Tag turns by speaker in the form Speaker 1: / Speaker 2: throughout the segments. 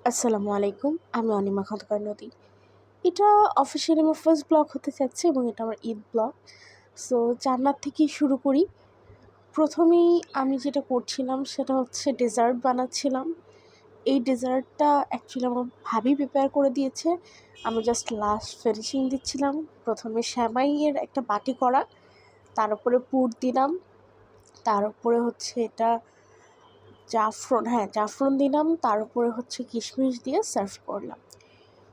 Speaker 1: আসসালামু আলাইকুম। আমি অনিমা খন্দকার নদী। এটা অফিসিয়ালি আমার ফার্স্ট ব্লগ হতে যাচ্ছে এবং এটা আমার ঈদ ব্লগ। সো জান্নাত থেকেই শুরু করি। প্রথমেই আমি যেটা করছিলাম সেটা হচ্ছে ডেজার্ট বানাচ্ছিলাম। এই ডেজার্টটা অ্যাকচুয়ালি আমার ভাবি প্রিপেয়ার করে দিয়েছে। আমি জাস্ট লাস্ট ফিনিশিং দিচ্ছিলাম। প্রথমে সেমাইয়ের একটা বাটি করা, তার উপরে পুর দিলাম, তার উপরে হচ্ছে এটা জাফরান দিলাম, তার উপরে হচ্ছে কিশমিশ দিয়ে সার্ভ করলাম।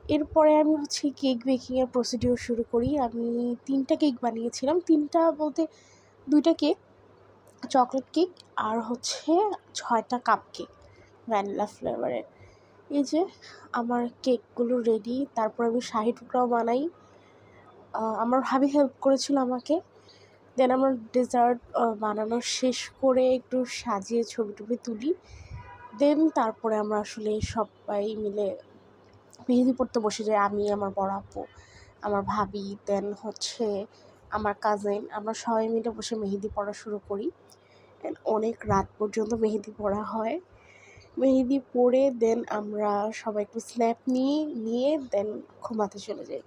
Speaker 1: এরপরে আমি হচ্ছে কেক বেকিংয়ের প্রসিডিওর শুরু করি। আমি ৩টা কেক বানিয়েছিলাম। ৩টা বলতে ২টা কেক, চকলেট কেক আর হচ্ছে ৬টা কাপ কেক ভ্যানিলা ফ্লেভারের। এই যে আমার কেকগুলো রেডি। তারপর আমি শাহি টুকরাও বানাই। আমার ভাবি হেল্প করেছিল আমাকে। দেন আমার ডেজার্ট বানানো শেষ করে একটু সাজিয়ে ছবি-টবি তুলি। দেন তারপরে আমরা আসলে সবাই মিলে মেহেদি পড়তে বসে যাই। আমি, আমার বড় আপু, আমার ভাবি, দেন হচ্ছে আমার কাজিন। আমরা সবাই মিলে বসে মেহেদি পড়া শুরু করি। অ্যান্ড অনেক রাত পর্যন্ত মেহেদি পড়া হয়। মেহেদি পড়ে দেন আমরা সবাই একটু স্ন্যাপ নিয়ে দেন ঘুমাতে চলে যাই।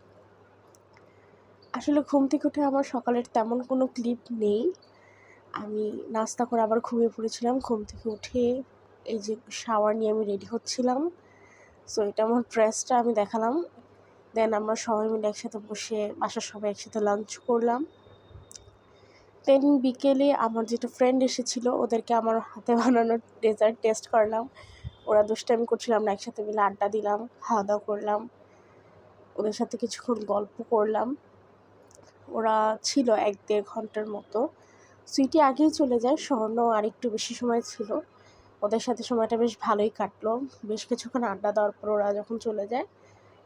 Speaker 1: আসলে ঘুম থেকে উঠে আমার সকালের তেমন কোনো ক্লিপ নেই। আমি নাস্তা করে আবার ঘুমিয়ে পড়েছিলাম। ঘুম থেকে উঠে এই যে শাওয়ার নিয়ে আমি রেডি হচ্ছিলাম। সো এটা আমার ড্রেসটা আমি দেখালাম। দেন আমরা সবাই মিলে একসাথে বসে বাসার সবাই একসাথে লাঞ্চ করলাম। দেন বিকেলে আমার যেটা ফ্রেন্ড এসেছিল ওদেরকে আমার হাতে বানানো ডেজার্ট টেস্ট করালাম। ওরা দুষ্টামি করছিল, আমরা একসাথে মিলে আড্ডা দিলাম, খাওয়া দাওয়া করলাম, ওদের সাথে কিছুক্ষণ গল্প করলাম। ওরা ছিল ১-১.৫ ঘন্টার মতো। সুইটি আগেই চলে যায়, স্বর্ণ আরেকটু বেশি সময় ছিল। ওদের সাথে সময়টা বেশ ভালোই কাটলো। বেশ কিছুক্ষণ আড্ডা দেওয়ার পর ওরা যখন চলে যায়,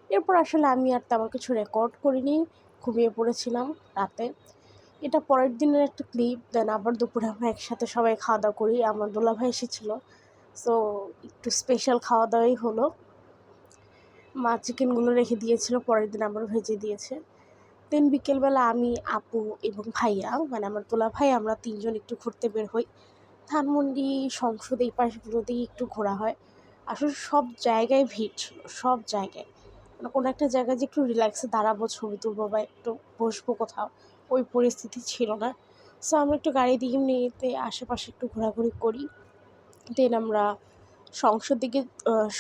Speaker 1: এরপর আসলে আমি আর তেমন কিছু রেকর্ড করিনি, ঘুমিয়ে পড়েছিলাম রাতে। এটা পরের দিনের একটা ক্লিপ। দেন আবার দুপুরে আমরা একসাথে সবাই খাওয়া দাওয়া করি। আমার দুলাভাই এসেছিল, সো একটু স্পেশাল খাওয়া দাওয়াই হলো। মা চিকেনগুলো রেখে দিয়েছিল, পরের দিন আবার ভেজে দিয়েছে। দেন বিকেলবেলা আমি, আপু এবং ভাইয়া মানে আমার দুলাভাই আমরা ৩ জন একটু ঘুরতে বের হই। ধানমন্ডি, সংসদ এই পাশগুলোতেই একটু ঘোরা হয়। আসলে সব জায়গায় ভিড় ছিল, সব জায়গায়। মানে কোনো একটা জায়গায় যে একটু রিল্যাক্সে দাঁড়াবো, ছবি তুলবো বা একটু বসবো কোথাও, ওই পরিস্থিতি ছিল না। সো আমরা একটু গাড়ি দিয়ে নিতে আশেপাশে একটু ঘোরাঘুরি করি। দেন আমরা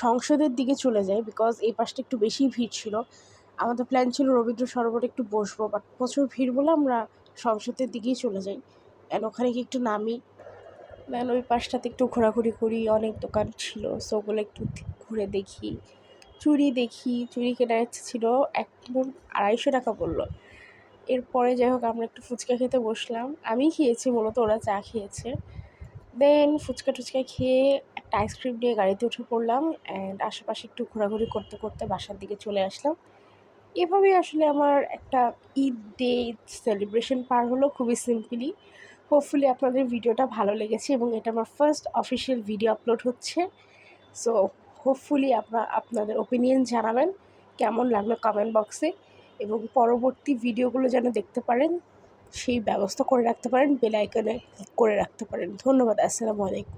Speaker 1: সংসদের দিকে চলে যাই, বিকজ এই পাশটা একটু বেশিই ভিড় ছিল। আমাদের প্ল্যান ছিল রবীন্দ্র সরোবরে একটু বসবো, বাট প্রচুর ভিড় বলে আমরা সংসদের দিকেই চলে যাই। অ্যান্ড ওখানে গিয়ে একটু নামি। দেন ওই পাশটাতে একটু ঘোরাঘুরি করি, অনেক দোকান ছিল, সো ওগুলো একটু ঘুরে দেখি। চুড়ি কেনার ইচ্ছে ছিল, একদম ২৫০ টাকা পড়লো। এরপরে যাই হোক আমরা একটু ফুচকা খেতে বসলাম। আমি খেয়েছি মূলত, ওরা চা খেয়েছে। দেন ফুচকা টুচকা খেয়ে একটা আইসক্রিম নিয়ে গাড়িতে উঠে পড়লাম। অ্যান্ড আশেপাশে একটু ঘোরাঘুরি করতে করতে বাসার দিকে চলে আসলাম। এভাবেই আসলে আমার একটা ঈদ ডে সেলিব্রেশন পার হলো, খুবই সিম্পলি। হোপফুলি আপনাদের ভিডিওটা ভালো লেগেছে এবং এটা আমার ফার্স্ট অফিসিয়াল ভিডিও আপলোড হচ্ছে। সো হোপফুলি আপনাদের ওপিনিয়ন জানাবেন কেমন লাগলো কমেন্ট বক্সে, এবং পরবর্তী ভিডিওগুলো যেন দেখতে পারেন সেই ব্যবস্থা করে রাখতে পারেন, বেল আইকনে ক্লিক করে রাখতে পারেন। ধন্যবাদ। আসসালামু আলাইকুম।